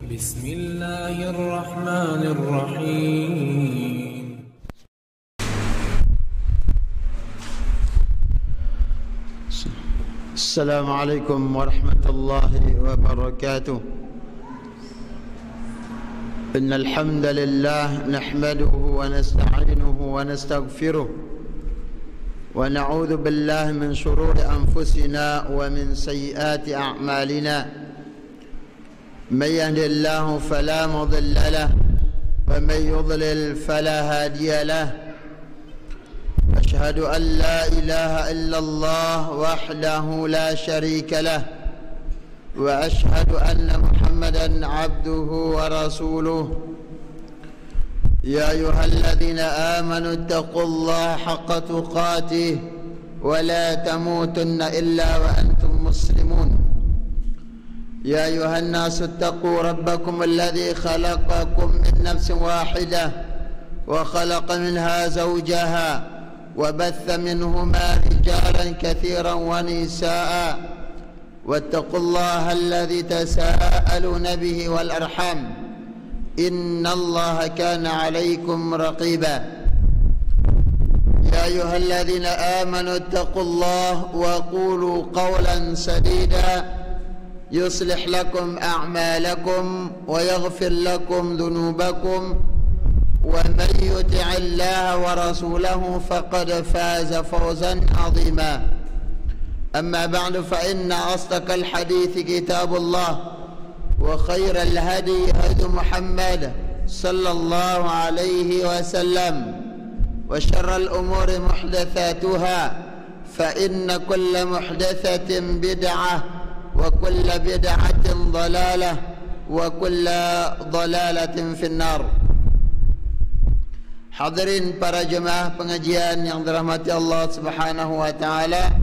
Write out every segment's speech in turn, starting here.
بسم الله الرحمن الرحيم. السلام عليكم ورحمة الله وبركاته. إن الحمد لله نحمده ونستعينه ونستغفره ونعوذ بالله من شرور أنفسنا ومن سيئات أعمالنا. من يهد الله فلا مضل له ومن يضلل فلا هادي له. أشهد أن لا إله إلا الله وحده لا شريك له وأشهد أن محمدا عبده ورسوله. يا أيها الذين آمنوا اتقوا الله حق تقاته ولا تموتن إلا وأنتم مسلمون. يا أيها الناس اتقوا ربكم الذي خلقكم من نفس واحدة وخلق منها زوجها وبث منهما رجالا كثيرا ونساء واتقوا الله الذي تساءلون به والأرحام إن الله كان عليكم رقيبا. يا أيها الذين آمنوا اتقوا الله وقولوا قولا سديدا يصلح لكم أعمالكم ويغفر لكم ذنوبكم ومن يطع الله ورسوله فقد فاز فوزا عظيما. أما بعد فإن أصدق الحديث كتاب الله وخير الهدي هدي محمد صلى الله عليه وسلم وشر الأمور محدثاتها فإن كل محدثة بدعة وكل بدعة ضلالة وكل ضلالة في النار. Hadirin para jemaah pengajian yang dirahmati Allah Subhanahu wa taala.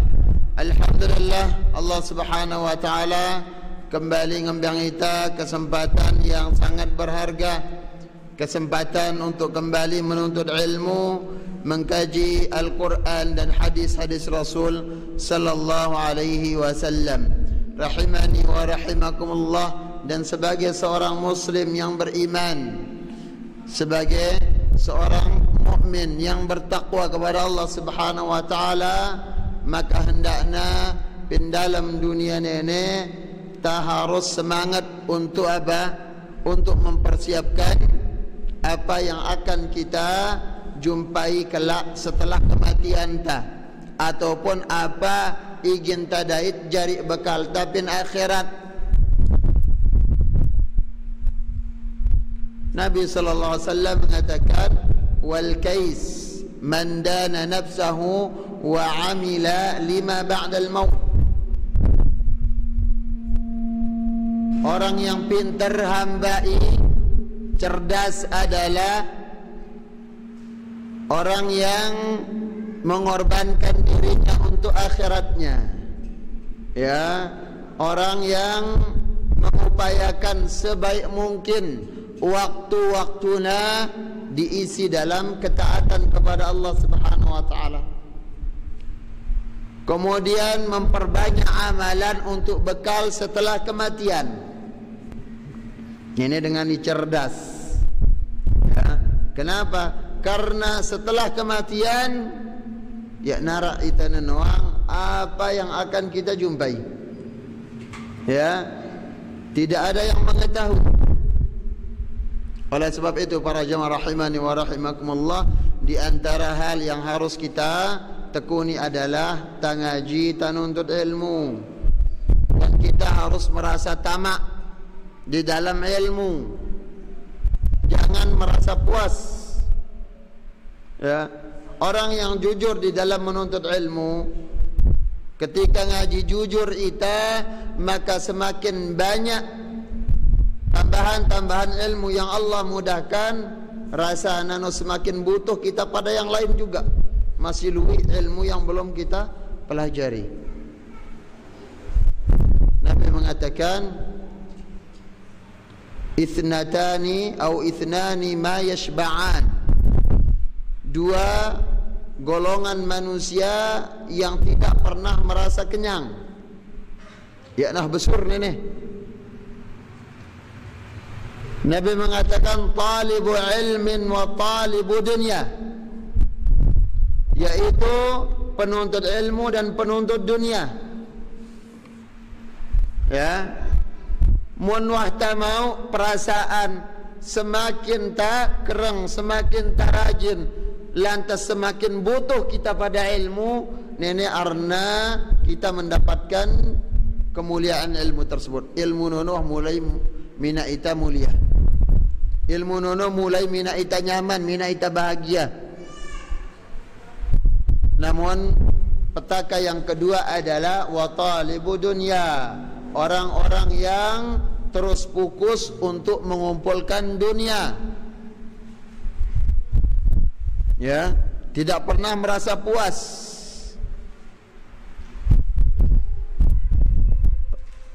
Alhamdulillah Allah Subhanahu wa taala kembali ngembang kita kesempatan yang sangat berharga, kesempatan untuk kembali menuntut ilmu, mengkaji Al-Quran dan hadis-hadis Rasul sallallahu alaihi wasallam. Rahimani wa rahimakumullah. Dan sebagai seorang muslim yang beriman, sebagai seorang mukmin yang bertakwa kepada Allah Subhanahu wa taala, maka hendaknya dalam dunia ini kita harus semangat untuk apa? Untuk mempersiapkan apa yang akan kita jumpai kelak setelah kematian ta, ataupun apa ingin tadait jari bekal tapin akhirat. Nabi sallallahu alaihi wasallam mengatakan wal kais man dana nafsahu wa amila lima ba'da al maut. Orang yang pintar, hambai, cerdas adalah orang yang mengorbankan dirinya untuk akhiratnya. Ya, orang yang mengupayakan sebaik mungkin waktu-waktunya diisi dalam ketaatan kepada Allah Subhanahu wa taala. Kemudian memperbanyak amalan untuk bekal setelah kematian. Ini dengan cerdas. Ya, kenapa? Karena setelah kematian ya nara itana noang apa yang akan kita jumpai. Ya, tidak ada yang mengetahui. Oleh sebab itu para jemaah rahimani wa rahimakumullah, di antara hal yang harus kita tekuni adalah tangaji, tanuntut ilmu. Dan kita harus merasa tamak di dalam ilmu. Jangan merasa puas. Ya, orang yang jujur di dalam menuntut ilmu, ketika ngaji jujur ita, maka semakin banyak tambahan-tambahan ilmu yang Allah mudahkan, rasa nano semakin butuh kita pada yang lain juga. Masih luwih ilmu yang belum kita pelajari. Nabi mengatakan ithnatani atau ithnani ma yashba'an. Dua golongan manusia yang tidak pernah merasa kenyang. Ya nah besur ni. Nabi mengatakan talibu ilmin wa talibu dunya, yaitu penuntut ilmu dan penuntut dunia. Ya, mun wahta mau perasaan semakin tak kereng, semakin tak rajin, lantas semakin butuh kita pada ilmu, nenek arna kita mendapatkan kemuliaan ilmu tersebut. Ilmu nono mulai mina ita mulia, ilmu nono mulai mina ita nyaman, mina ita bahagia. Namun petaka yang kedua adalah wa talibu dunya, orang-orang yang terus fokus untuk mengumpulkan dunia. Ya, tidak pernah merasa puas.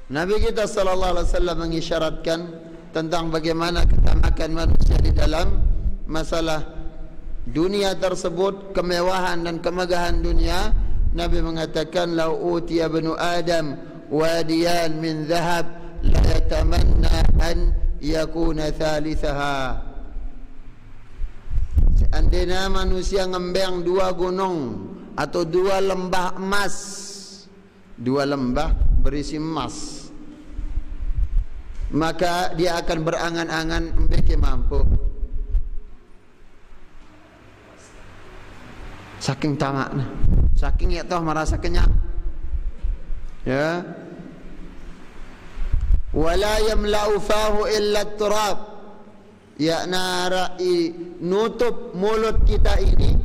Nabi kita sallallahu alaihi wasallam mengisyaratkan tentang bagaimana ketamakan manusia di dalam masalah dunia tersebut, kemewahan dan kemegahan dunia. Nabi mengatakan lau utiya ibnu adam wadiyan min dhahab la yatamanna an yakuna thalithaha. Seandainya manusia ngembang dua gunung atau dua lembah emas, dua lembah berisi emas, maka dia akan berangan-angan mbeke mampu. Saking tamakna, saking ya toh merasa kenyang. Ya. Wala yamla'u fahu illa turab, ya narai nutup mulut kita ini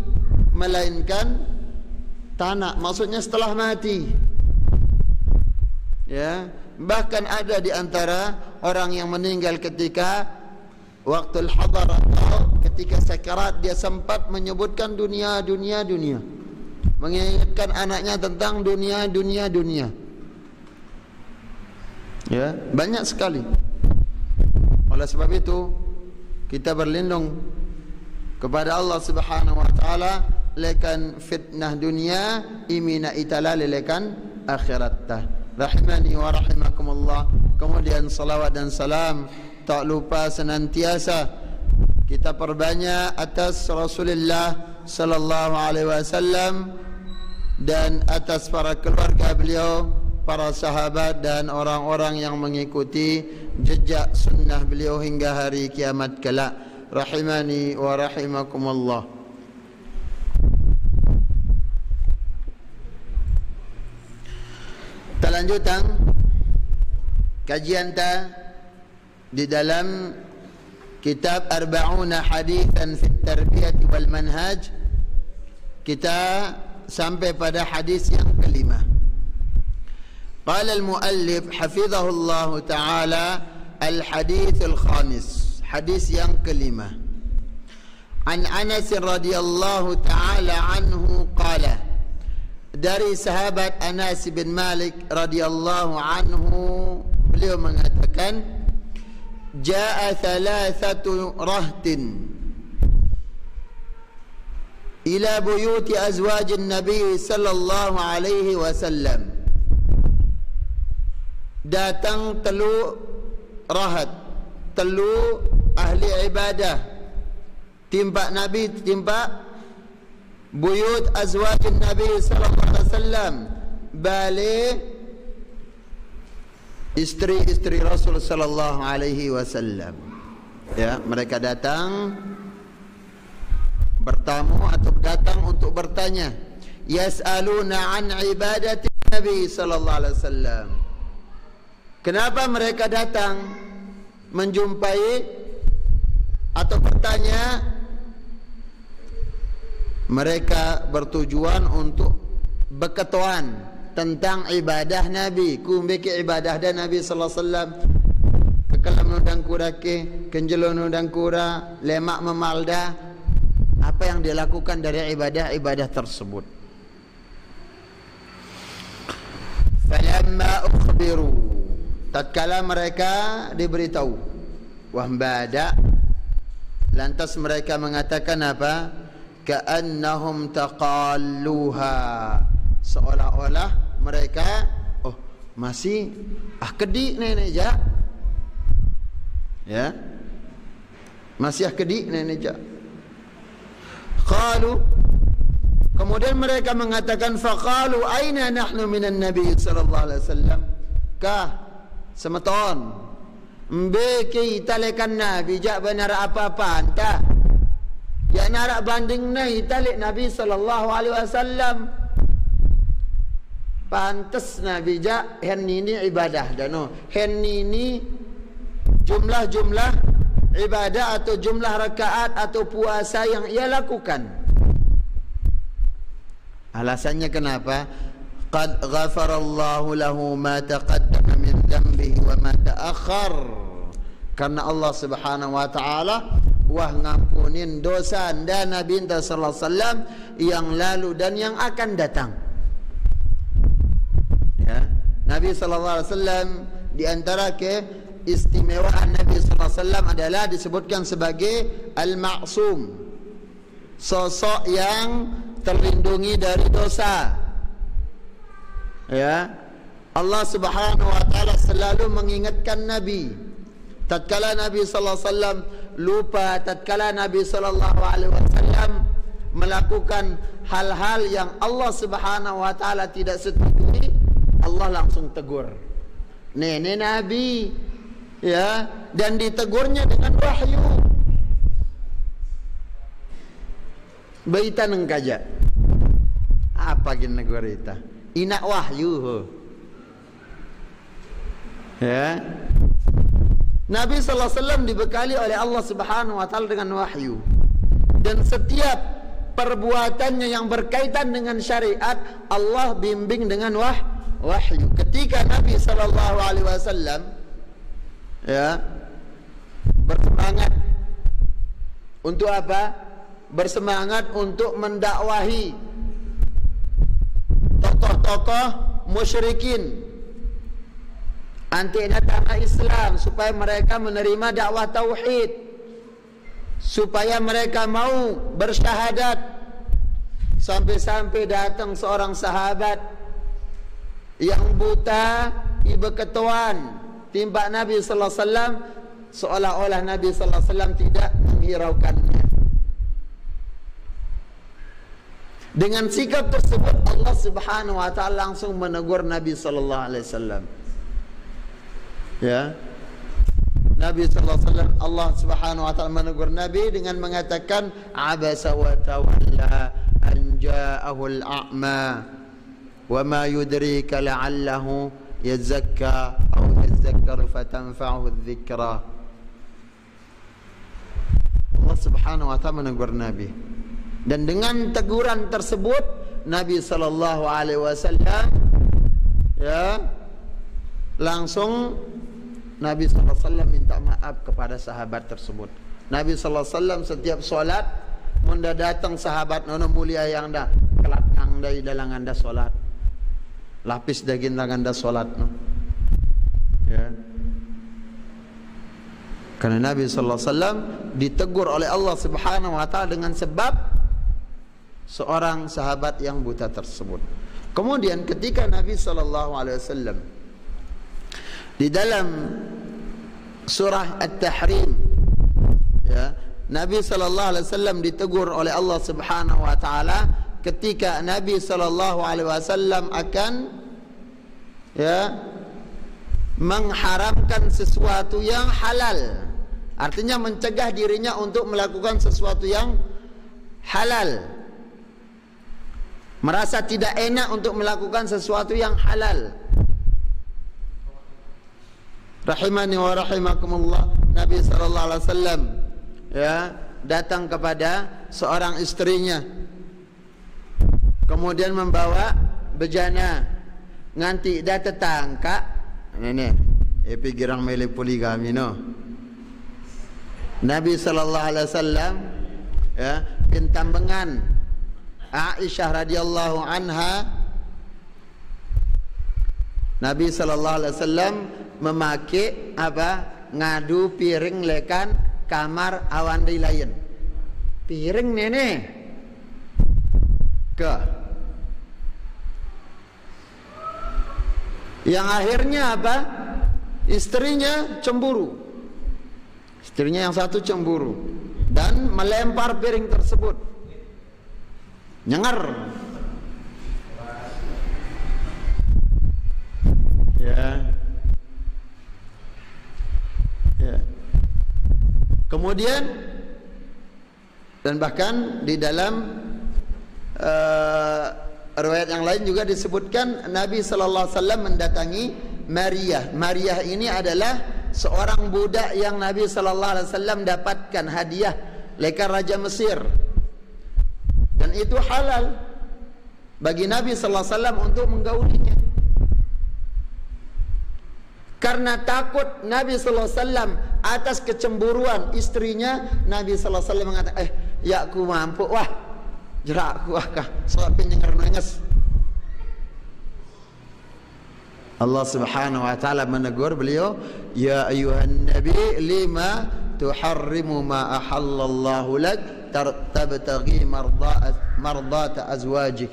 melainkan tanah, maksudnya setelah mati. Ya, bahkan ada di antara orang yang meninggal ketika waktu al-hadar atau ketika sakarat, dia sempat menyebutkan dunia, dunia, dunia, mengingatkan anaknya tentang dunia, dunia, dunia. Ya, banyak sekali. Oleh sebab itu kita berlindung kepada Allah Subhanahu wa taala lekan fitnah dunia imina itala lekan akhirat. Rahimani wa rahimakumullah. Kemudian salawat dan salam tak lupa senantiasa kita perbanyak atas Rasulullah sallallahu alaihi wasallam dan atas para keluarga beliau, para sahabat dan orang-orang yang mengikuti jejak sunnah beliau hingga hari kiamat kelak. Rahimani wa rahimakumullah. Lanjutan kajian ta di dalam kitab Arba'una Hadithan fi Tarbiyah wal Manhaj. Kita sampai pada hadis yang kelima. Qala al-muallif hafizahullah ta'ala al-hadith al-khamis, hadis yang kelima. An Anas radhiyallahu ta'ala anhu qala, dari sahabat Anas bin Malik radhiyallahu anhu, beliau mengatakan jaa thalathatu rahtin ila buyuti azwajin nabi sallallahu alaihi wasallam. Datang telu rahat, telu ahli ibadah timpa nabi, timpa buyut azwajin nabi sallallahu alaihi wasallam, balik istri-istri Rasul sallallahu alaihi wasallam. Ya, mereka datang bertamu atau datang untuk bertanya, yas'aluna an ibadati nabi sallallahu alaihi wasallam. Kenapa mereka datang menjumpai atau bertanya? Mereka bertujuan untuk berketuan tentang ibadah Nabi. Kumbeki ibadah dan Nabi sallallahu alaihi wasallam. Kekalam nudang kura ke, kenjelo nudang kura, lemak memalda. Apa yang dilakukan dari ibadah-ibadah tersebut? Falamma ukhbiru, tatkala mereka diberitahu, wahbada, lantas mereka mengatakan apa? Ka'annahum taqalluha, seolah-olah mereka masih kedik nenek ja. Ya, Masih kedik nenek jak. Qalu, kemudian mereka mengatakan, faqalu aina nahnu minan nabi sallallahu alaihi wasallam. Kah semeton mbeki talekan nabi jak benar apa-apa anta. Ya narak banding nahi talik nabi sallallahu alaihi wasallam. Pantes nabi jak hen ini ibadah dano. Hen ini jumlah-jumlah ibadah atau jumlah rakaat atau puasa yang ia lakukan. Alasannya kenapa? Qad ghafarallahu lahu ma taqaddama min dhanbihi wa ma ta'akhkhar. Karena Allah Subhanahu wa taala wah ngampunin dosa anda Nabi sallallahu alaihi wasallam yang lalu dan yang akan datang. Ya, Nabi sallallahu alaihi wasallam di antara keistimewaan Nabi sallallahu alaihi wasallam adalah disebutkan sebagai al-ma'sum, sosok yang terlindungi dari dosa. Ya, Allah Subhanahu wa taala selalu mengingatkan Nabi. Tatkala Nabi sallallahu alaihi wasallam lupa, tatkala Nabi sallallahu alaihi wasallam melakukan hal-hal yang Allah Subhanahu wa taala tidak setujui, Allah langsung tegur. Nenek Nabi, ya, dan ditegurnya dengan wahyu. Baita nengkaja. Apa gin negur ita? Ina wahyu. Ya. Nabi sallallahu alaihi wasallam dibekali oleh Allah Subhanahu wa taala dengan wahyu. Dan setiap perbuatannya yang berkaitan dengan syariat Allah bimbing dengan wahyu. Ketika Nabi sallallahu alaihi wasallam ya bersemangat untuk apa? Bersemangat untuk mendakwahi tokoh-tokoh musyrikin anti tanah Islam supaya mereka menerima dakwah tauhid, supaya mereka mau bersyahadat. Sampai-sampai datang seorang sahabat yang buta ibu ketuan timba Nabi sallallahu alaihi wasallam, seolah-olah Nabi sallallahu alaihi wasallam tidak menghiraukannya. Dengan sikap tersebut Allah Subhanahu wa taala langsung menegur Nabi sallallahu alaihi wasallam. Ya, Nabi sallallahu alaihi wasallam, Allah Subhanahu wa taala menegur Nabi dengan mengatakan abasa wa tawalla an ja'ahu al-a'ma wa ma yudrika la'allahu yazakka aw yazakkar fatanfa'uhu adh-dhikra. Allah Subhanahu wa taala menegur Nabi, dan dengan teguran tersebut Nabi sallallahu alaihi wasallam ya langsung Nabi SAW minta maaf kepada sahabat tersebut. Nabi SAW setiap solat munda datang sahabat nono mulia yang dah kelat kang dari dalam anda solat, lapis daging dalam anda solat no. Ya. Karena Nabi SAW ditegur oleh Allah Subhanahu wa taala dengan sebab seorang sahabat yang buta tersebut. Kemudian ketika Nabi SAW di dalam surah At-Tahrim, ya, Nabi sallallahu alaihi wasallam ditegur oleh Allah Subhanahu wa taala ketika Nabi sallallahu alaihi wasallam akan ya mengharamkan sesuatu yang halal. Artinya mencegah dirinya untuk melakukan sesuatu yang halal. Merasa tidak enak untuk melakukan sesuatu yang halal. Rahimani wa rahimakumullah, Nabi sallallahu alaihi wasallam ya datang kepada seorang istrinya, kemudian membawa bejana nganti dah tetangka ini girang mele poligami no. Nabi sallallahu alaihi wasallam ya pintambengan Aisyah radhiyallahu anha. Nabi sallallahu alaihi wasallam memakai apa? Ngadu piring lekan kamar awan di lain. Piring nenek ke yang akhirnya apa? Istrinya cemburu. Istrinya yang satu cemburu dan melempar piring tersebut. Nyengar. Ya. Kemudian dan bahkan di dalam riwayat yang lain juga disebutkan Nabi sallallahu alaihi wasallam mendatangi Maria. Maria ini adalah seorang budak yang Nabi sallallahu alaihi wasallam dapatkan hadiah lekar Raja Mesir. Dan itu halal bagi Nabi sallallahu alaihi wasallam untuk menggaulinya. Karena takut Nabi sallallahu alaihi wasallam atas kecemburuan istrinya, Nabi sallallahu alaihi wasallam mengatakan, ya aku mampu, wah, jerak aku kah, soapin yang nangis. Allah Subhanahu wa taala menegur beliau, ya ayuhan nabi lima tuharrimu ma ahallallahu lak tabtaghi mardata azwajik.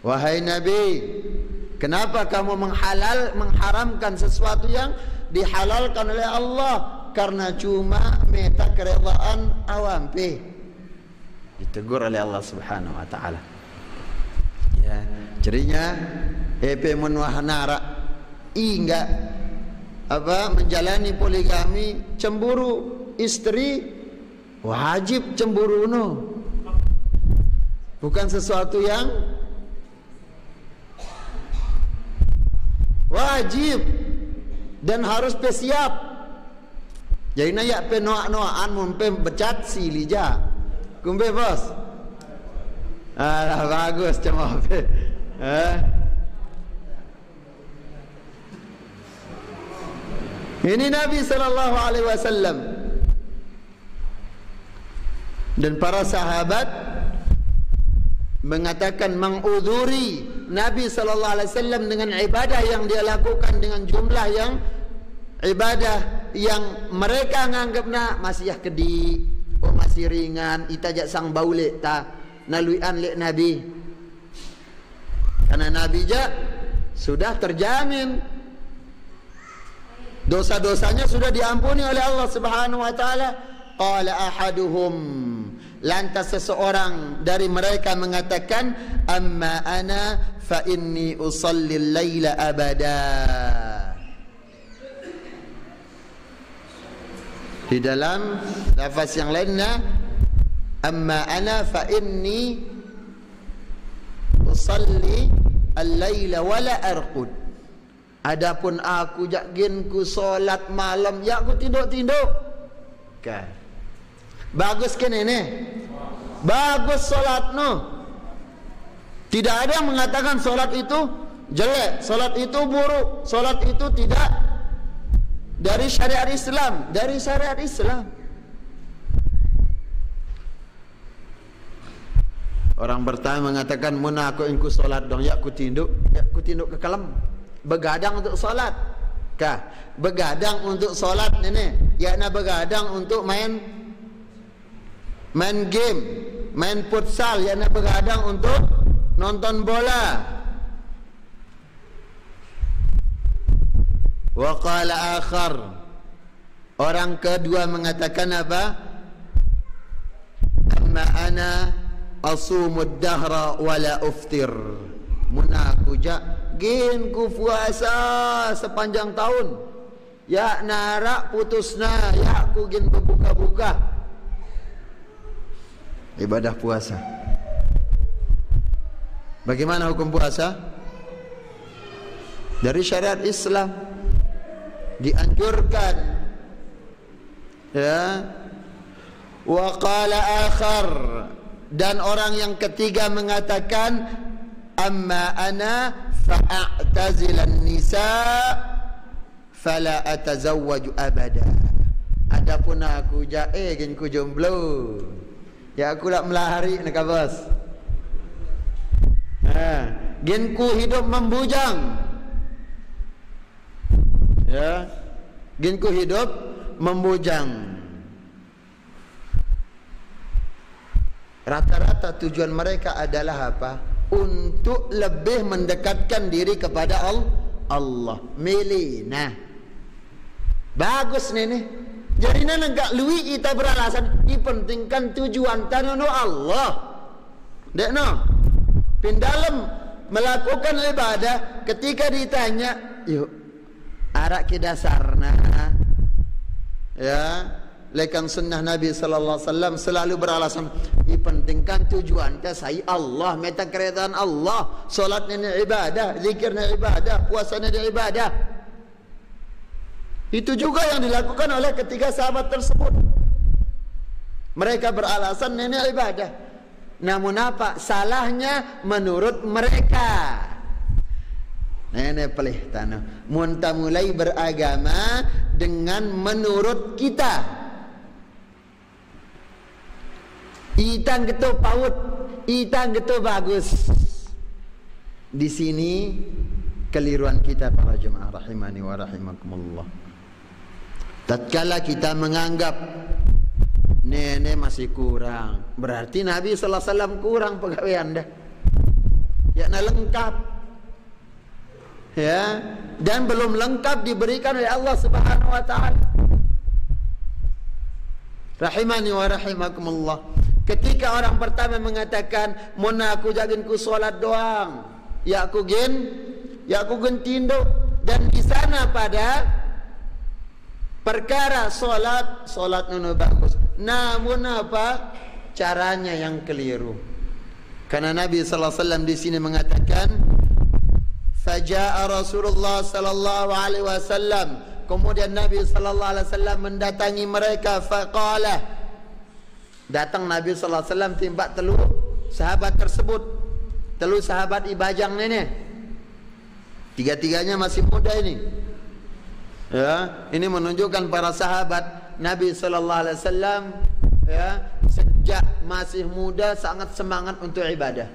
Wahai nabi, kenapa kamu mengharamkan sesuatu yang dihalalkan oleh Allah? Karena cuma minta keredaan awam pe. Ditegur oleh Allah Subhanahu wa taala. Ya, cirinya EP menwahanara enggak menjalani poligami, cemburu istri, wajib cemburu no. Bukan sesuatu yang wajib dan harus siap. Jadi nak pe noaan mun pe becat silija. Kumbe bos. Alah bagus cuma pe. Ini Nabi sallallahu alaihi wasallam dan para sahabat mengatakan mengudhuri Nabi sallallahu alaihi wasallam dengan ibadah yang dia lakukan dengan jumlah yang ibadah yang mereka nganggapnya masih kedi, masih ringan, itajak sang baulek ta naluian lek Nabi. Karena Nabi sudah terjamin dosa-dosanya sudah diampuni oleh Allah Subhanahu wa taala. Qala ahaduhum, lantas seseorang dari mereka mengatakan, amma ana fa inni usalli al-laila abada. Di dalam lafaz yang lainnya, amma ana fa inni usalli al-laila wala arqud. Adapun aku jaginku solat malam, ya aku tinduk-tinduk. Kan. Bagus kan ini? Bagus solat no. Tidak ada yang mengatakan solat itu jelek, solat itu buruk, solat itu tidak dari syariat Islam, dari syariat Islam. Orang bertanya mengatakan, "Muna aku ingku solat dong, ya aku tinduk ke kalam." Begadang untuk solat kah? Begadang untuk solat ini, ya nak begadang untuk main game, main futsal, ya nak begadang untuk nonton bola. Wa qala akhar, orang kedua mengatakan apa? Amma ana asumud dahra wala uftir. Munaku gin ku puasa sepanjang tahun, ya narak putusna, ya ku gin berbuka-buka. Ibadah puasa. Bagaimana hukum puasa? Dari syariat Islam dianjurkan. Ya. Wa qala akhar, dan orang yang ketiga mengatakan, amma ana fa'tazilan nisa fala atazawwaju abada. Adapun aku gin ku jomblo, ya aku tak melahari nak bos. Gin ku hidup membujang. Ya, gin ku hidup membujang. Rata-rata tujuan mereka adalah apa? Untuk lebih mendekatkan diri kepada Allah. Milih. Nah, bagus nih. Jadi nenggak lui kita beralasan dipentingkan tujuan tanono Allah. Dek no. Pin dalam melakukan ibadah ketika ditanya, yuk arak ke dasarna. Ya, lekang sunnah Nabi sallallahu alaihi wasallam selalu beralasan dipentingkan tujuan ke saya Allah, meta keredaan Allah, salatnya ibadah, zikirnya ibadah, puasanya ibadah. Itu juga yang dilakukan oleh ketiga sahabat tersebut. Mereka beralasan nenek ibadah. Namun apa salahnya menurut mereka? Nenek pelih tanah. Muntah mulai beragama dengan menurut kita. Itang gitu paut, itang gitu bagus. Di sini keliruan kita para jemaah rahimani wa rahimakumullah. Tatkala kita menganggap nenek masih kurang, berarti Nabi sallallahu alaihi wasallam kurang pegawai anda. Ya, lengkap. Ya, dan belum lengkap diberikan oleh Allah Subhanahu wa taala. Rahimani wa rahimakumullah. Ketika orang pertama mengatakan, "Mun aku jagin ku salat doang." Ya aku gen tindo, dan di sana pada perkara salat nuno bagus. Namun apa? Caranya yang keliru. Karena Nabi sallallahu alaihi wasallam di sini mengatakan, "Faja'a Rasulullah sallallahu alaihi wasallam." Kemudian Nabi sallallahu alaihi wasallam mendatangi mereka, faqala. Datang Nabi sallallahu alaihi wasallam timbak telu sahabat tersebut. Telu sahabat ibajang nenek. Tiga-tiganya masih muda ini. Ya, ini menunjukkan para sahabat Nabi sallallahu alaihi wasallam ya, sejak masih muda sangat semangat untuk ibadah.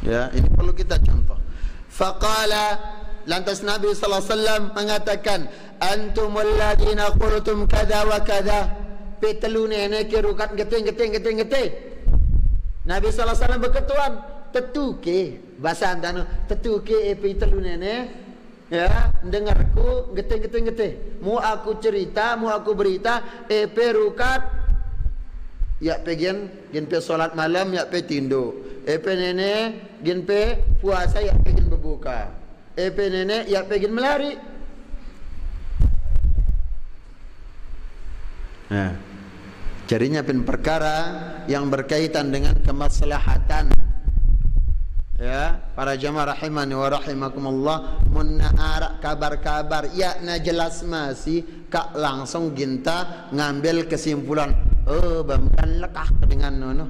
Ya, ini perlu kita contoh. Faqala, lantas Nabi sallallahu alaihi wasallam mengatakan, "Antumul ladina qultum kada wa kada." Petelu nenek kerukat geteng. Nabi sallallahu alaihi wasallam berketuan, tetuke bahasa andano, tetuke petelu nenek. Ya, dengarku geteng. Mu aku cerita, mu aku berita, perukat ya gen pe salat malam, ya pe tindo. Pe nenek gen pe puasa, ya pe gen berbuka. Pe nenek ya pe gen melari. Nah, jadinya pen perkara yang berkaitan dengan kemaslahatan. Ya, para jamaah rahimani wa rahimakumullah, munna arak kabar-kabar ya na jelas masih kak langsung ginta ngambil kesimpulan, oh bamkan lekah dengan nono.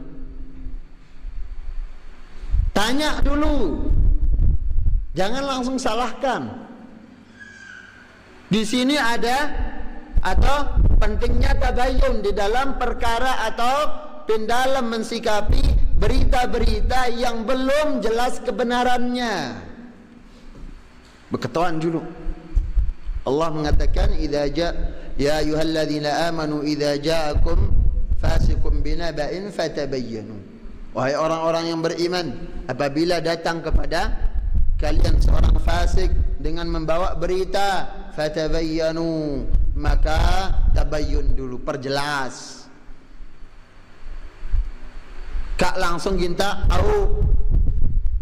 Tanya dulu. Jangan langsung salahkan. Di sini ada atau pentingnya tabayyun di dalam perkara atau dalam mensikapi berita-berita yang belum jelas kebenarannya. Berketahuan dulu. Allah mengatakan, ya ayyuhalladzina amanu idza ja'akum fasiqun binaba'in fatabayyanu. Wahai orang-orang yang beriman, apabila datang kepada kalian seorang fasik dengan membawa berita, fatabayyanu, maka tabayyun dulu, perjelas. Kak langsung ginta tahu,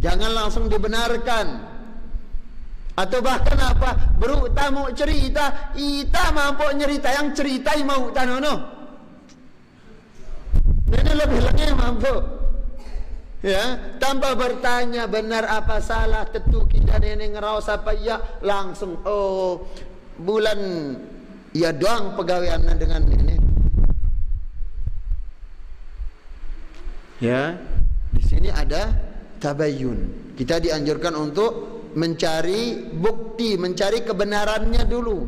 jangan langsung dibenarkan. Atau bahkan apa, bro tamu cerita, ita mampu nyerita yang ceritai mau tanono. Ini lebih lagi mampu. Ya, tanpa bertanya benar apa salah, tentu kita nenek ngeraus apa ya, langsung oh bulan ya doang pegawaiannya dengan nenek. Ya, di sini ada tabayyun. Kita dianjurkan untuk mencari bukti, mencari kebenarannya dulu.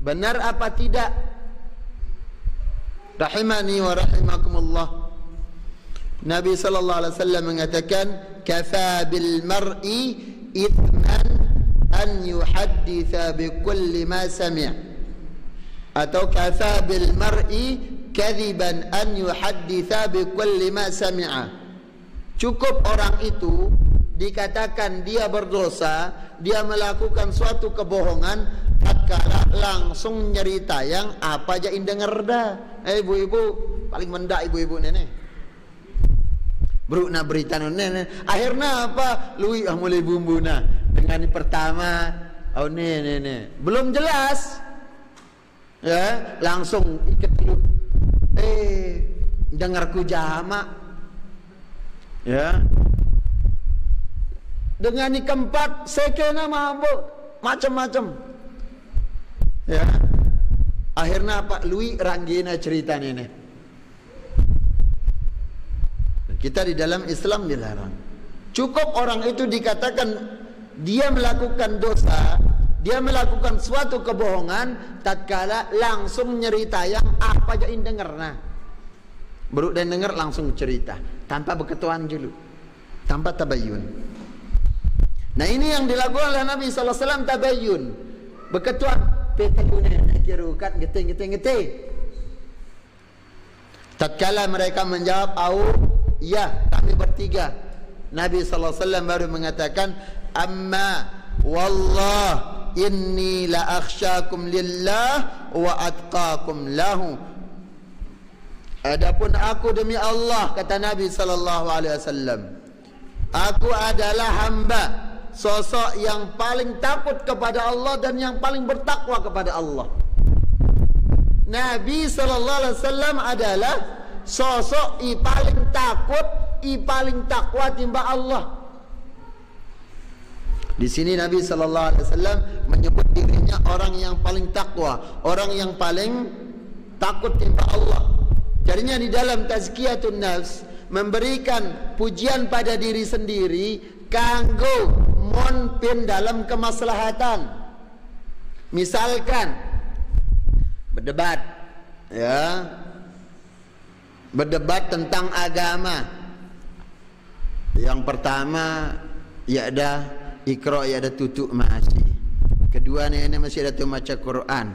Benar apa tidak? Rahimani wa rahimakumullah. Nabi sallallahu alaihi wasallam mengatakan, "Kafa bil mar'i ithman an yuhadditha bi kulli ma sami'." Atau kafa bil mar'i kadziban an yuhadditha bi kulli ma sami'a. Cukup orang itu dikatakan dia berdosa, dia melakukan suatu kebohongan, tatkala langsung nyerita yang apa aja indengar dah. Ibu-ibu paling mendak, ibu-ibu nenek. Bro na berita nenek. Akhirnya apa? Lui mulai bumbuna dengan pertama, oh nenek. Belum jelas. Ya, langsung ikat dulu. Dengarku jamak. Ya. Dengan ni keempat sekena mabuk macam-macam. Ya. Akhirnya apa? Lui ranggina cerita nenek. Kita di dalam Islam dilarang. Cukup orang itu dikatakan dia melakukan dosa, dia melakukan suatu kebohongan, tatkala langsung nyerita yang apa aja dengar. Nah, baru dan dengar langsung cerita tanpa berketuan dulu, tanpa tabayun. Nah, ini yang dilakukan oleh Nabi sallallahu alaihi wasallam, tabayun. Berketuan, petayunnya kirukat gete. Tatkala mereka menjawab ya, kami bertiga. Nabi sallallahu alaihi wasallam baru mengatakan, amma wallah inni la akhsyakum lillah wa atqakum lahu. Adapun aku demi Allah, kata Nabi sallallahu alaihi wasallam, aku adalah hamba, sosok yang paling takut kepada Allah dan yang paling bertakwa kepada Allah. Nabi sallallahu alaihi wasallam adalah sosok paling takut, paling takwa timba Allah. Di sini Nabi sallallahu alaihi wasallam menyebut dirinya orang yang paling takwa, orang yang paling takut timba Allah. Jadinya di dalam tazkiyatun nafs memberikan pujian pada diri sendiri kanggo monpin dalam kemaslahatan. Misalkan berdebat, ya, berdebat tentang agama. Yang pertama, ya ada ikra, ya ada tutup masih. Kedua ni masih ada tu baca Quran.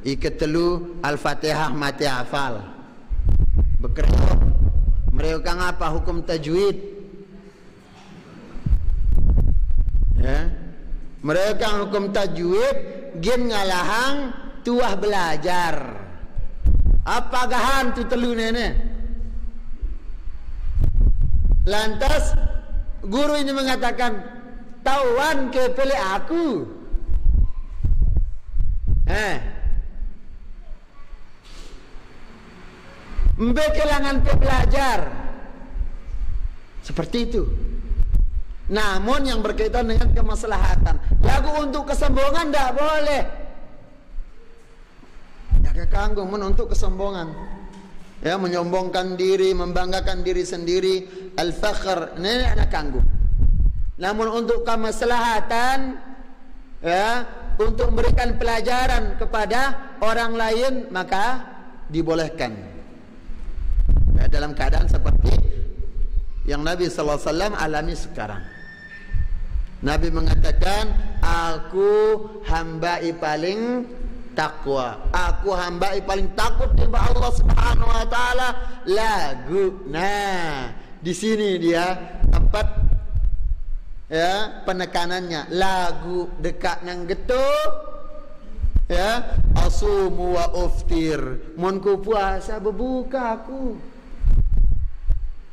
Ketelu Al-Fatihah mati hafal. Bekerja mereka apa hukum tajwid? Ya. Mereka hukum tajwid gen ngalahang tuah belajar. Apa gahan tu telu nenek? Lantas guru ini mengatakan, tawan ke pilih aku. Mbe kelangan belajar. Seperti itu. Namun yang berkaitan dengan kemaslahatan, lagu untuk kesombongan tidak boleh. Jaga kanggung untuk kesombongan. Ya, menyombongkan diri, membanggakan diri sendiri, al-fakhr, ini anak kanggung. Namun untuk kemaslahatan, ya, untuk memberikan pelajaran kepada orang lain, maka dibolehkan. Ya, dalam keadaan seperti yang Nabi sallallahu alaihi wasallam alami sekarang. Nabi mengatakan, aku hamba paling takwa, aku hamba paling takut kepada Allah Subhanahu wa taala. Lagu. Nah, di sini dia tempat, ya, penekanannya. Lagu dekat nang getuk, ya, asumu wa uftir. Mun ku puasa berbuka aku.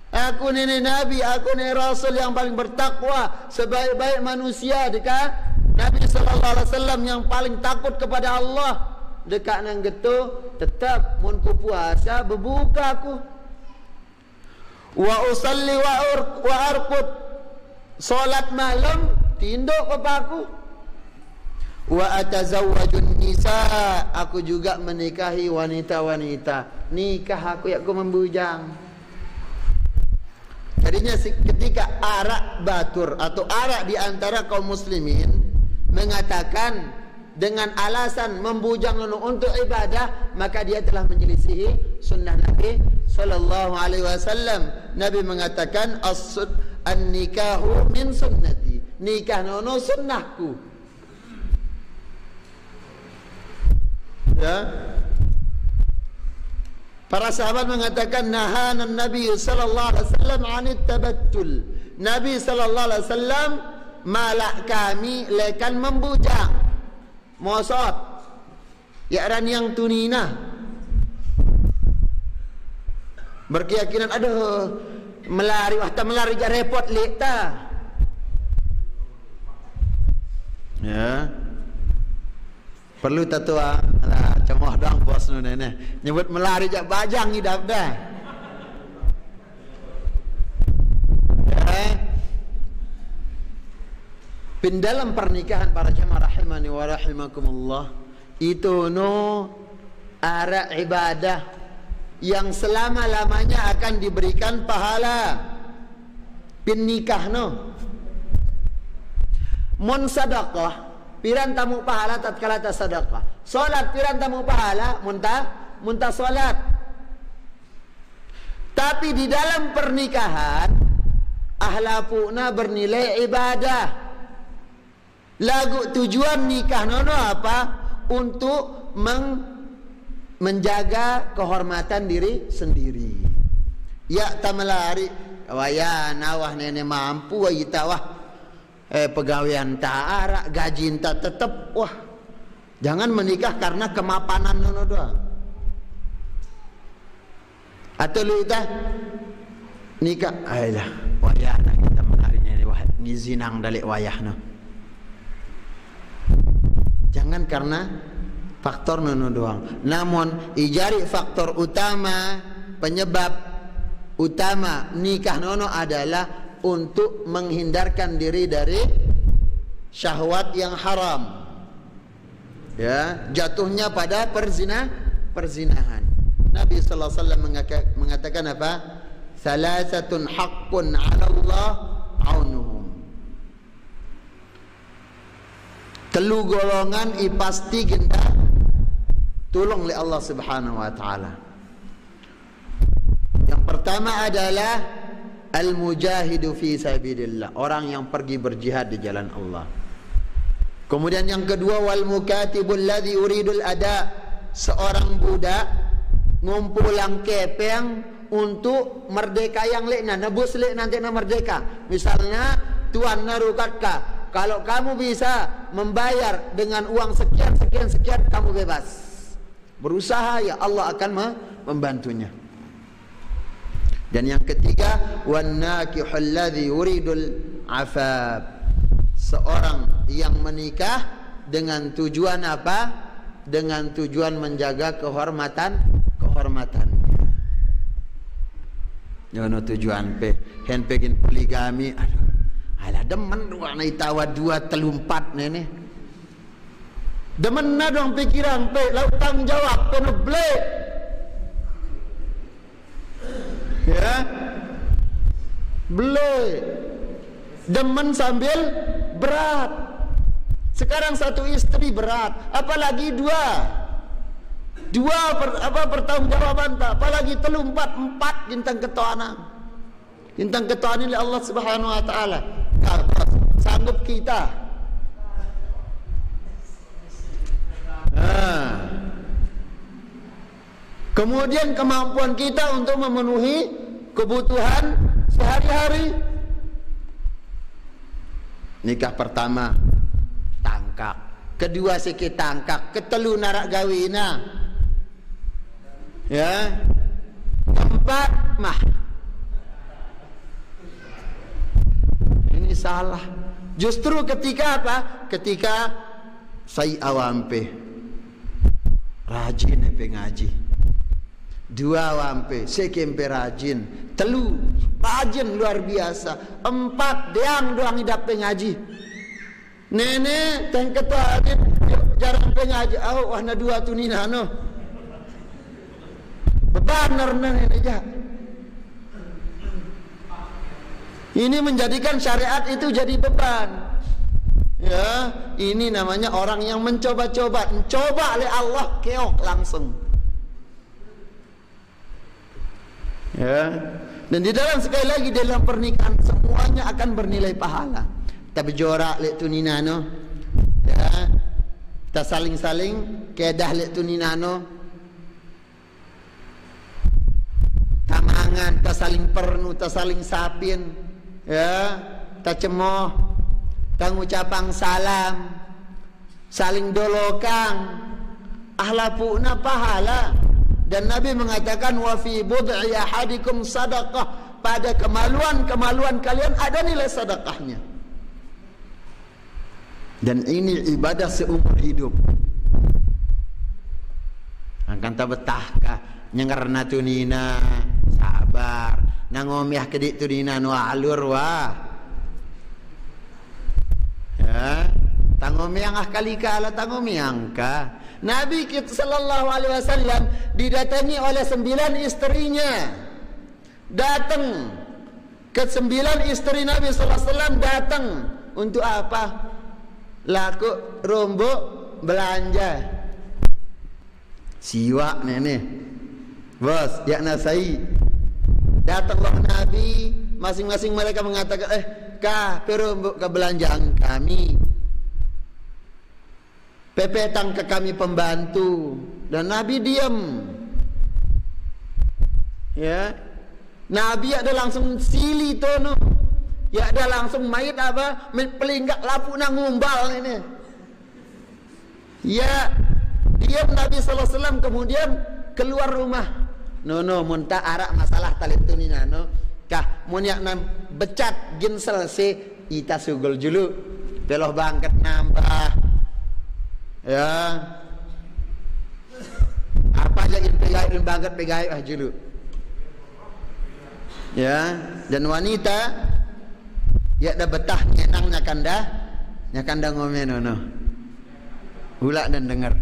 Aku ni Nabi, aku ni Rasul yang paling bertakwa, sebaik-baik manusia dekat Nabi sallallahu alaihi wasallam yang paling takut kepada Allah. Dekat nang getu tetap mun ku puasa berbuka aku. Wa usalli wa arqud. Salat malam tinduk kepada aku. Wa atazawwajun nisa. Aku juga menikahi wanita-wanita. Nikah aku membujang. Jadinya ketika arak batur atau arak di antara kaum muslimin mengatakan dengan alasan membujang untuk ibadah, maka dia telah menyelisihi sunnah Nabi sallallahu alaihi wasallam. Nabi mengatakan an-nikahu min sunnati. Nikah nono sunnahku. Ya. Para sahabat mengatakan nahanan Nabi sallallahu alaihi wasallam 'anit tabattul. Nabi sallallahu alaihi wasallam malak kami lekan membujang mosot ya ran yang tunina berkeyakinan aduh melari jak repot lek ta ya perlu tatua lah cemoh dong bos nu nene nyebut melari jak bajang hidap dah pin dalam pernikahan para jemaah rahimani wa rahimakumullah itu no ara ibadah yang selama-lamanya akan diberikan pahala pin nikah no mun sedekah piran tamu pahala tatkala ta sedekah salat piran tamu pahala munta salat tapi di dalam pernikahan ahlapuna bernilai ibadah lagu tujuan nikah nono apa untuk menjaga kehormatan diri sendiri ya tamelari waya nawah nenek mampu wa itawah pegawaian ta'ara gaji tak tetap wah jangan menikah karena kemapanan nono doang atau lu itah nikah ayolah wayah nak kita menari nenek wah ngizinang dalik wayah no jangan karena faktor nono doang namun ijari faktor utama penyebab utama nikah nono adalah untuk menghindarkan diri dari syahwat yang haram ya jatuhnya pada perzinahan Nabi sallallahu alaihi wasallam mengatakan apa salasatun haqqun 'ala Allah 'aunuhum telu golongan pasti genda tolong oleh Allah Subhanahu wa taala. Yang pertama adalah al-mujahidu fi sabilillah, orang yang pergi berjihad di jalan Allah. Kemudian yang kedua wal mukatibul ladzi yuridul ada, seorang budak ngumpulang kepeng untuk merdeka yang lekna nebus lek nanti na merdeka. Misalnya tuan narukatka kalau kamu bisa membayar dengan uang sekian kamu bebas. Berusaha ya Allah akan membantunya. Dan yang ketiga wan nakihul ladzi yuridul afaf, seorang yang menikah dengan tujuan apa? Dengan tujuan menjaga kehormatannya. Jono tujuan hen pegin poligami, aduh. Alah demen dua na itawa 2 3 4 nene. Demen na dong pikiran pe lau tanggung jawab kena ble. Ya. Ble. Demen sambil berat. Sekarang 1 istri berat, apalagi 2 pertanggungjawaban tak, apalagi 3 4 bintang ketuanan. Bintang ketuanan oleh Allah Subhanahu wa taala. Sanggup kita. Kemudian kemampuan kita untuk memenuhi kebutuhan sehari-hari. Nikah pertama tangkak, kedua sikit tangkak, ketelu narak gawina, ya, keempat mah. Ini salah. Justru ketika apa? Ketika saya awampe rajin epe ngaji, 2 awampe sekempe rajin, 3 rajin luar biasa, 4 deang doang hidup ngaji. Nenek teng ketua jarang pengaji, wahna 2 tunina no. Bebanar nenek aja. Ini menjadikan syariat itu jadi beban. Ya, ini namanya orang yang mencoba-coba oleh Allah keok langsung. Ya. Dan di dalam sekali lagi dalam pernikahan semuanya akan bernilai pahala. Tapi jorak lek tuninano, ya, kita saling-saling kedah lek tuninano, tamangan, kita saling pernu, kita saling sapin, ya, tak cemoh, tak ngucapang salam, saling dolokang, ahlapuna pahala. Dan Nabi mengatakan wa fi bud'i ahadikum sadaqah, pada kemaluan kalian ada nilai sedekahnya. Dan ini ibadah seumur hidup. Angkan tak betahkah nyengerna tunina sabar, nangomiah kedik tunina nu alur wah. Ya, tangomiang kali kala tangomiang ka. Nabi kita sallallahu alaihi wasallam didatangi oleh 9 istrinya. Datang ke 9 istri Nabi sallallahu alaihi wasallam, datang untuk apa? Laku rombok belanja. Siwak nenek. Bos, ya nasai. Datanglah Nabi, masing-masing mereka mengatakan, kah perombok ke belanjaan kami. Pepetang ke kami pembantu. Dan Nabi diam. Ya, Nabi ada langsung sili tono. Ya ada langsung mait apa? Pelinggak lapuk nang ngumbal ini. Ya, diam Nabi sallallahu alaihi wasallam, kemudian keluar rumah. No munta arak masalah talent tunina no. Kah mun yak nam becat ginsel se ita sugol julu. Beloh bangket nambah. Ya. Apa aja pegai bangket pegai julu. Ya, dan wanita ya dah betah nyenang nyakanda ngomen no. Ulak dan dengar.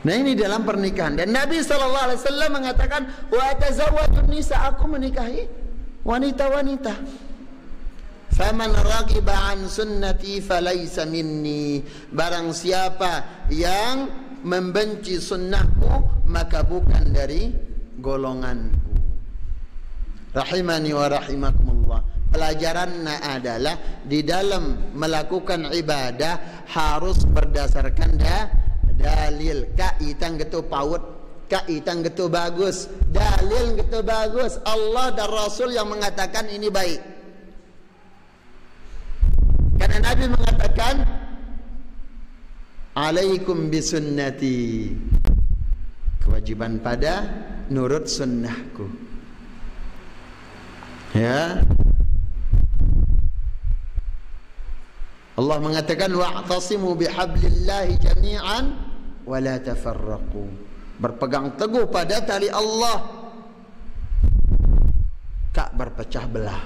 Nah ini dalam pernikahan. Dan Nabi SAW mengatakan, wa tazawwajun nisa, aku menikahi wanita-wanita. Faman ragiba an sunnati falaysa minni, barang siapa yang membenci sunnahku maka bukan dari golonganku. Rahimani wa rahimakumullah. Pelajarannya adalah di dalam melakukan ibadah harus berdasarkan dalil. Kaitang gitu paut, kaitang gitu bagus, dalil gitu bagus. Allah dan Rasul yang mengatakan ini baik. Karena Nabi mengatakan, alaikum bisunnati, kewajiban pada nurut sunnahku. Ya, Allah mengatakan wa'tasimu bihablillahi jami'an wa la tafarraqu, berpegang teguh pada tali Allah, tak berpecah belah.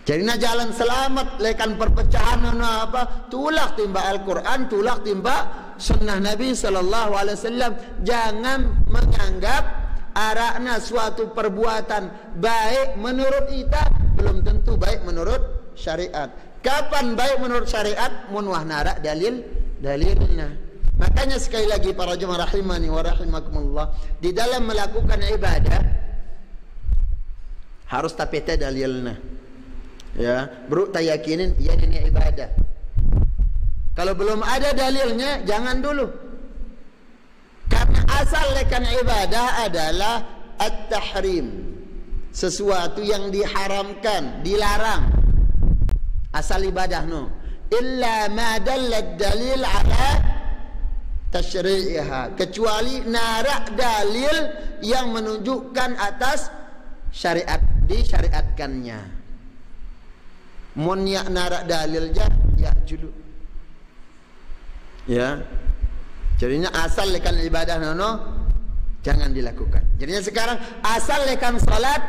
Jadi na jalan selamat lekan perpecahan apa? Tulak timba Al-Quran, tulak timba sunnah Nabi sallallahu alaihi wasallam. Jangan menganggap arakna suatu perbuatan baik menurut kita belum tentu baik menurut syariat. Kapan baik menurut syariat? Mun wah narak dalilnya. Makanya sekali lagi para jemaah rahimani wa rahimakumullah, di dalam melakukan ibadah harus tapete dalilnya. Ya, bro tak yakinin ya ini ibadah. Kalau belum ada dalilnya jangan dulu. Karena asal lekan ibadah adalah at-tahrim, sesuatu yang diharamkan, dilarang. Asal ibadah no. Illa ma dalla dalil ala tasyri'iha, kecuali narak dalil yang menunjukkan atas syariat, disyariatkannya. Mun yak narak dalil ya julu. Ya. Jadinya asal lekan ibadah nono jangan dilakukan. Jadinya sekarang asal lekan salat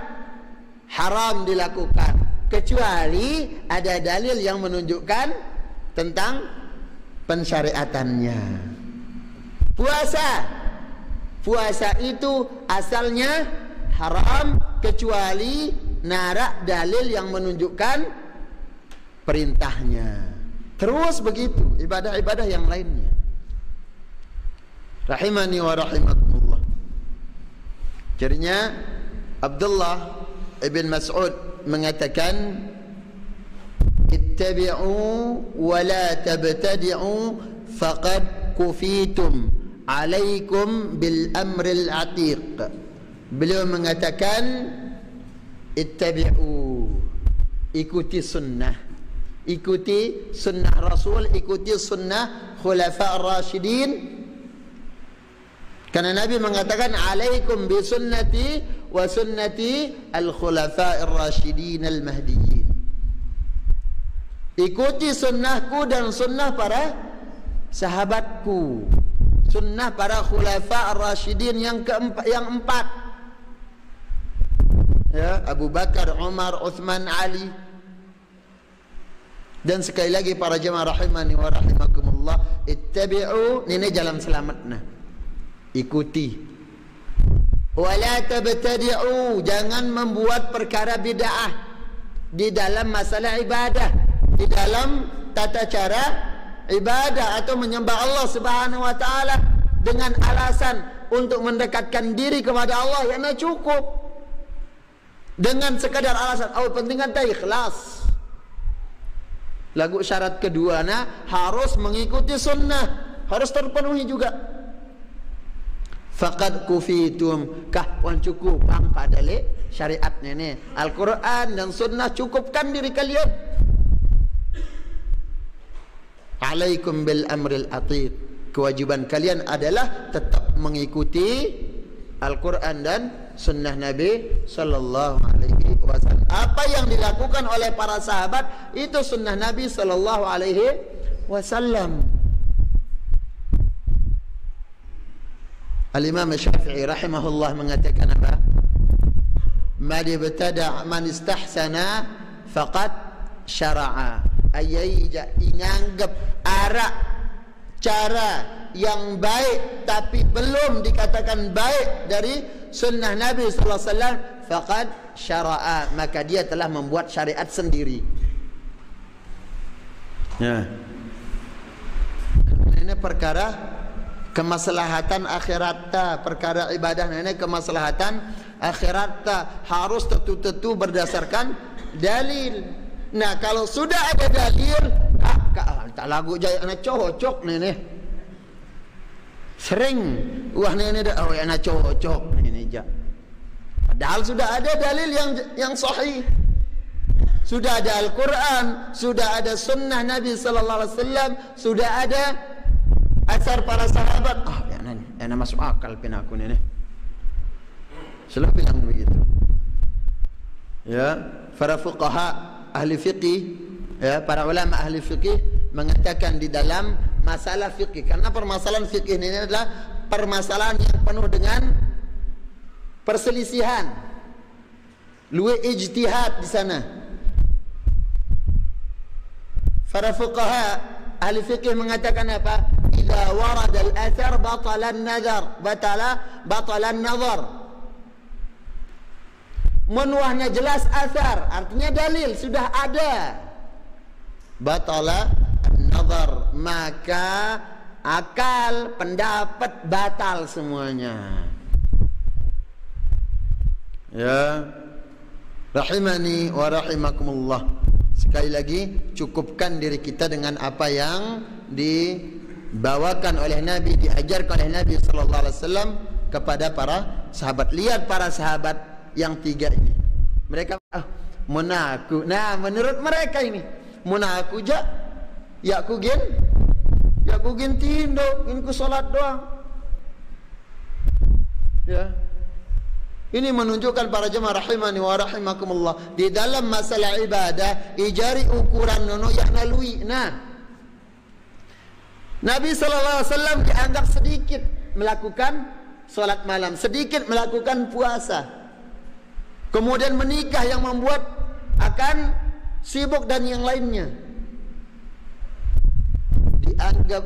haram dilakukan, kecuali ada dalil yang menunjukkan tentang pensyariatannya. Puasa itu asalnya haram kecuali narak dalil yang menunjukkan perintahnya. Terus begitu ibadah-ibadah yang lainnya. Rahimani wa rahimakumullah. Jadinya Abdullah ibn Mas'ud mengatakan, ittabi'u wa la tabtadi'u faqad kufitum alaikum bil amril atiq. Beliau mengatakan, ittabi'u, ikuti sunnah, ikuti sunnah Rasul, ikuti sunnah Khulafa ar-Rasyidin. Karena Nabi mengatakan alaikum bi sunnati wa sunnati al-Khulafa ar-Rasyidin al-Mahdiyyin. Ikuti sunnahku dan sunnah para sahabatku, sunnah para Khulafa ar-Rasyidin yang empat, ya, Abu Bakar, Umar, Uthman, Ali. Dan sekali lagi para jemaah rahimani wa rahimakumullah, ittabi'u, ini jalan selamatnya, ikuti. Wala tabtadi'u, jangan membuat perkara bid'ah di dalam masalah ibadah, di dalam tata cara ibadah atau menyembah Allah Subhanahu wa taala dengan alasan untuk mendekatkan diri kepada Allah yang cukup. Dengan sekadar alasan penting kan ikhlas. Lagu syarat kedua harus mengikuti sunnah, harus terpenuhi juga. Faqad kufitum, kahwan cukup bang padale syariat ini Al-Quran dan sunnah, cukupkan diri kalian. Alaikum bil amril atiq, kewajiban kalian adalah tetap mengikuti Al-Quran dan sunnah Nabi sallallahu alaihi wasallam. Apa yang dilakukan oleh para sahabat itu sunnah Nabi sallallahu alaihi wasallam. Al-Imam Syafi'i rahimahullah mengatakan apa? Man ibtada' man istahsana faqad syara'a. Ayya inganggap arah cara yang baik tapi belum dikatakan baik dari sunnah Nabi sallallahu alaihi wasallam, faqad syara'a, maka dia telah membuat syariat sendiri. Ya. Ini perkara kemaslahatan akhirat, perkara ibadah ini kemaslahatan akhirat, harus tentu-tentu berdasarkan dalil. Nah, kalau sudah ada dalil, tak lagu jaya anak cocok nih. Sering wah ini dah anak cocok ini aja. Padahal sudah ada dalil yang sahih. Sudah ada Al-Quran, sudah ada sunnah Nabi sallallahu alaihi wasallam, sudah ada asar para sahabat. Yang masuk akal pinaku ini. Selalu bilang begitu. Ya, para fuqaha ahli fiqih, ya, para ulama ahli fiqih mengatakan di dalam masalah fiqih, karena permasalahan fiqih ini adalah permasalahan yang penuh dengan perselisihan, luwe ijtihad di sana. Para fuqaha ahli fiqih mengatakan apa? Idza warada al-athar batala an-nazar, batala an-nazar. Menuahnya jelas asar, artinya dalil sudah ada. Batala an-nazar, maka akal, pendapat batal semuanya. Ya, rahimani wa rahimakumullah. Sekali lagi, cukupkan diri kita dengan apa yang dibawakan oleh Nabi, diajarkan oleh Nabi sallallahu alaihi wasallam kepada para sahabat. Lihat para sahabat yang tiga ini, mereka menaku. Nah, menurut mereka ini menaku ja, ya ku gen tindo, ingin ku salat doang. Ya, ini menunjukkan para jemaah rahimani wa rahimakumullah, di dalam masalah ibadah ijari ukuran nono yang nalui. Nah, Nabi sallallahu alaihi wasallam dianggap sedikit melakukan salat malam, sedikit melakukan puasa. Kemudian menikah yang membuat akan sibuk dan yang lainnya. Dianggap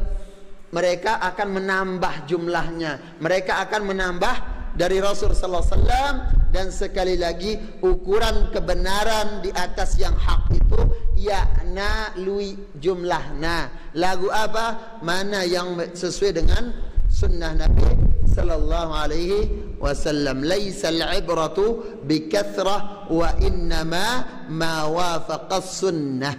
mereka akan menambah jumlahnya, mereka akan menambah dari Rasul sallallahu alaihi wasallam. Dan sekali lagi, ukuran kebenaran di atas yang hak itu yakna lui jumlahna. Lagu apa? Mana yang sesuai dengan sunnah Nabi sallallahu alaihi wasallam. Laisal ibratu bikathrah wa innama ma wafaqas sunnah.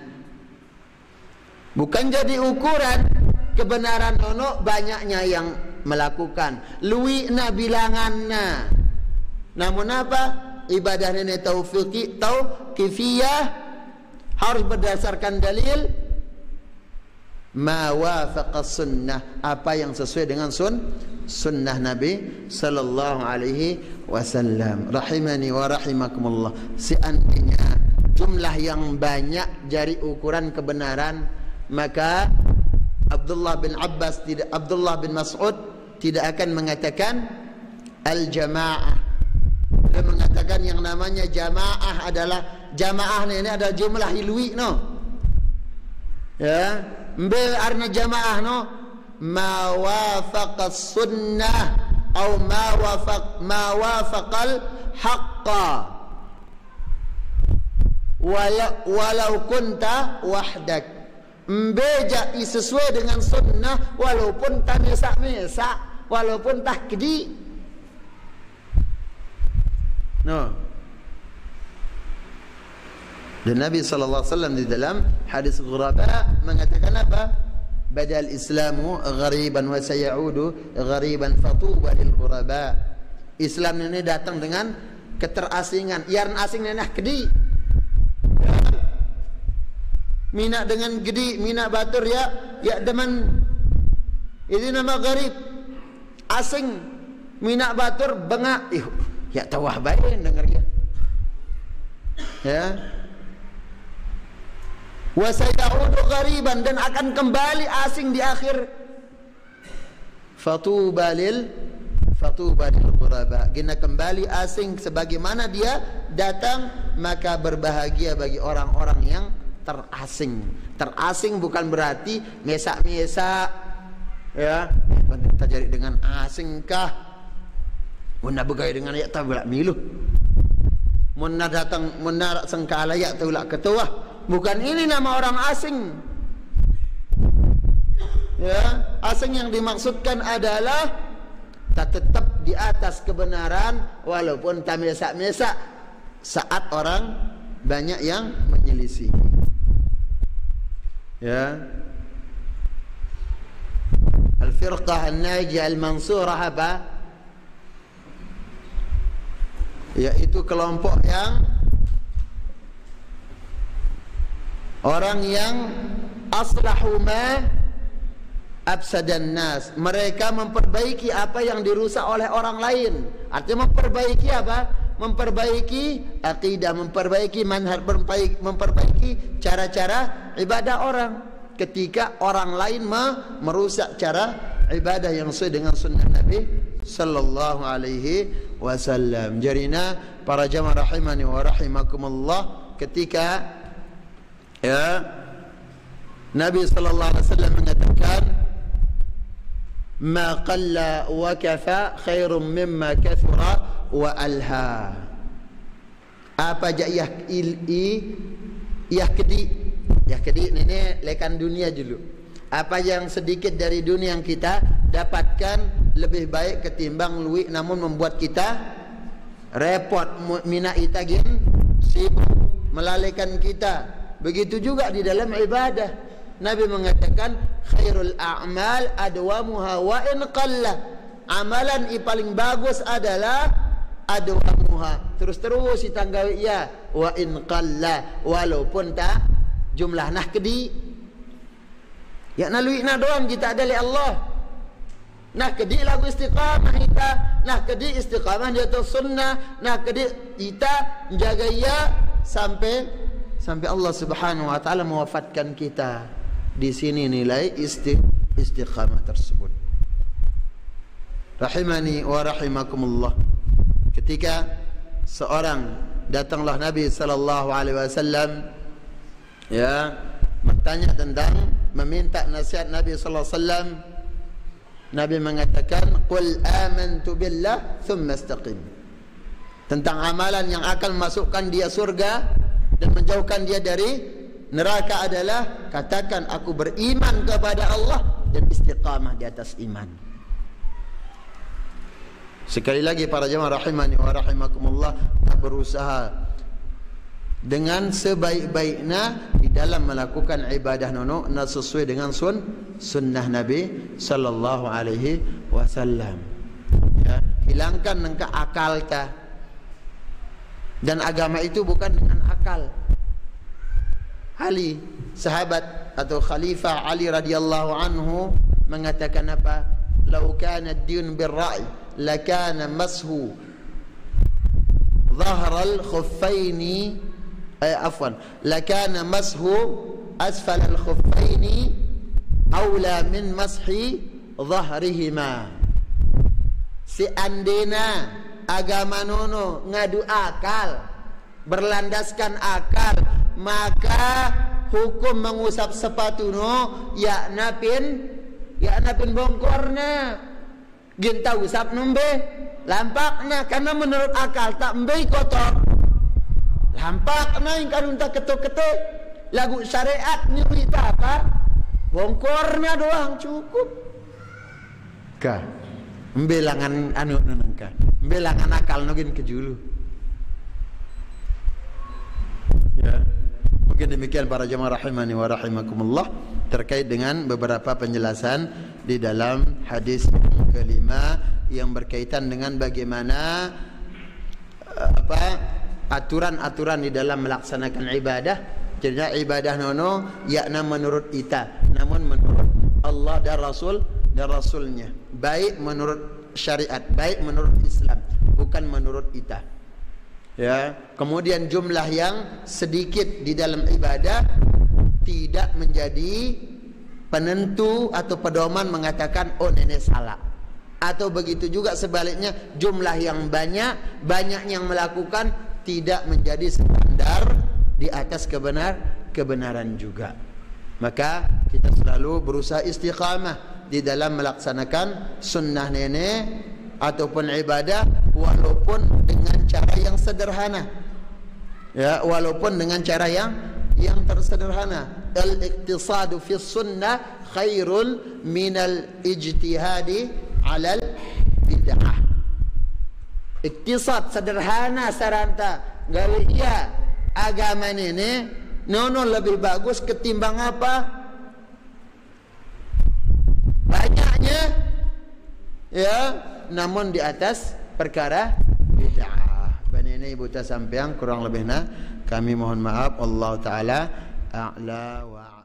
Bukan jadi ukuran kebenaran ono banyaknya yang melakukan, luwi na bilanganna. Namun apa? ibadah ini tauqifiyah, harus berdasarkan dalil. Ma wafaqa sunnah, apa yang sesuai dengan sunnah Nabi sallallahu alaihi wasallam. Rahimani wa rahimakumullah. Seandainya jumlah yang banyak jadi ukuran kebenaran, maka Abdullah bin Mas'ud tidak akan mengatakan al-jamaah. Dia mengatakan yang namanya jamaah adalah ini adalah jumlah hilwi no. Ya, arna jamaah no ma wafaqa sunnah atau ma wafaqal haqqa walau kunta wahdak. Beja sesuai dengan sunnah walaupun tak mesak, walaupun tak kedi. No. Dan Nabi sallallahu alaihi wasallam di dalam hadis ghuraba mengatakan apa? Badal Islamu ghariban wa sayaudu ghariban fatuba lil ghuraba. Islam ini datang dengan keterasingan. Yarn asing nenah kedi. Mina dengan gedi, mina batur ya deman. Ini nama gharib. Asing. Mina batur bengak. Ya tawah bayin dengar ya. Ya. Wa sayaudu ghariban, dan akan kembali asing di akhir. Fatuba lil ghuraba. Gina kembali asing sebagaimana dia datang, maka berbahagia bagi orang-orang yang terasing. Terasing bukan berarti mesak-mesak ya. Kita jadi dengan asingkah? Mun begai dengan ya tabulak milu. Mun datang mun sengkala ya tabulak ketua. Bukan ini nama orang asing. Ya, asing yang dimaksudkan adalah tak tetap di atas kebenaran walaupun tak mesak-mesak saat orang banyak yang menyelisih. Ya. Al-firqah an-najiyah al-mansurah apa? Yaitu kelompok yang orang yang aslahu ma afsadan nas. Mereka memperbaiki apa yang dirusak oleh orang lain. Artinya memperbaiki apa? Memperbaiki akidah, memperbaiki manhaj, memperbaiki cara-cara ibadah orang. Ketika orang lain merusak cara ibadah yang sesuai dengan sunnah Nabi sallallahu alaihi wasallam. Jarina para jamaah rahimani wa rahimakumullah, ketika ya Nabi sallallahu alaihi wasallam mengatakan ma qalla wa kafa khairum mimma kathura wa alha. Apa jayah kedi ini lekan dunia dulu. Apa yang sedikit dari dunia yang kita dapatkan lebih baik ketimbang luik, namun membuat kita repot, mina itagin sibuk, melalaikan kita. Begitu juga di dalam ibadah. Nabi mengatakan khairul a'mal adwamuha wa in qalla. Amalan yang paling bagus adalah adwamuha, terus ditanggawi ya, wa in qalla, walaupun tak jumlah nah kedi. Ya nalui na doang kita ada li Allah. Nah kedi lagu istiqamah kita, nah kedi istiqamah di atas sunnah, nah kedi kita jaga ya sampai Allah Subhanahu wa taala mewafatkan kita. Di sini nilai istiqamah tersebut. Rahimani wa rahimakumullah. Ketika seorang datanglah Nabi sallallahu alaihi wasallam ya bertanya tentang meminta nasihat Nabi sallallahu alaihi wasallam, Nabi mengatakan qul amantu billah thumma istaqim. Tentang amalan yang akan memasukkan dia surga dan menjauhkan dia dari neraka adalah katakan aku beriman kepada Allah dan istiqamah di atas iman. Sekali lagi para jemaah rahimani wa rahimakumullah, berusaha dengan sebaik-baiknya di dalam melakukan ibadah nono sesuai dengan sunnah Nabi sallallahu alaihi wasallam. Ya, hilangkan nengka akal ta. Dan agama itu bukan dengan akal. Ali, sahabat atau Khalifah Ali radhiyallahu anhu mengatakan apa? "Lau kana ad-din bir-ra'i, lakana mashu dhahral khuffaini lakana mashu asfal al-khuffaini aula min mashi dhahrihima." Seandainya agama nono ngadu akal, berlandaskan akal, maka hukum mengusap sepatu no ya napin bongkorna ginta usap nombe lampakna, karena menurut akal tak mbe kotor lampakna yang karunta ketuk-ketuk lagu syariat ni kita apa bongkorna doang cukup ka mbelangan anu nenengka mbelangan akal nogin kejulu ya. Mungkin demikian para jemaah rahimani wa rahimakumullah terkait dengan beberapa penjelasan di dalam hadis kelima yang berkaitan dengan bagaimana aturan-aturan di dalam melaksanakan ibadah. Jadi ibadah nono yakna menurut kita, namun menurut Allah dan Rasulnya, baik menurut syariat, baik menurut Islam, bukan menurut kita. Ya, kemudian jumlah yang sedikit di dalam ibadah tidak menjadi penentu atau pedoman mengatakan oh nenek salah. Atau begitu juga sebaliknya, jumlah yang banyak yang melakukan tidak menjadi standar di atas kebenaran juga. Maka kita selalu berusaha istiqamah di dalam melaksanakan sunnah nenek ataupun ibadah, walaupun dengan cara yang sederhana, ya, walaupun dengan cara yang tersederhana. Al-iqtisadu fi sunnah khairul minal ijtihadi alal bid'ah. Iktisad sederhana saranta gawe iya agama ini nono lebih bagus ketimbang apa banyaknya, ya, namun di atas perkara bid'ah. Banene ibu ta sampeang kurang lebihna kami mohon maaf. Allah taala a'la wa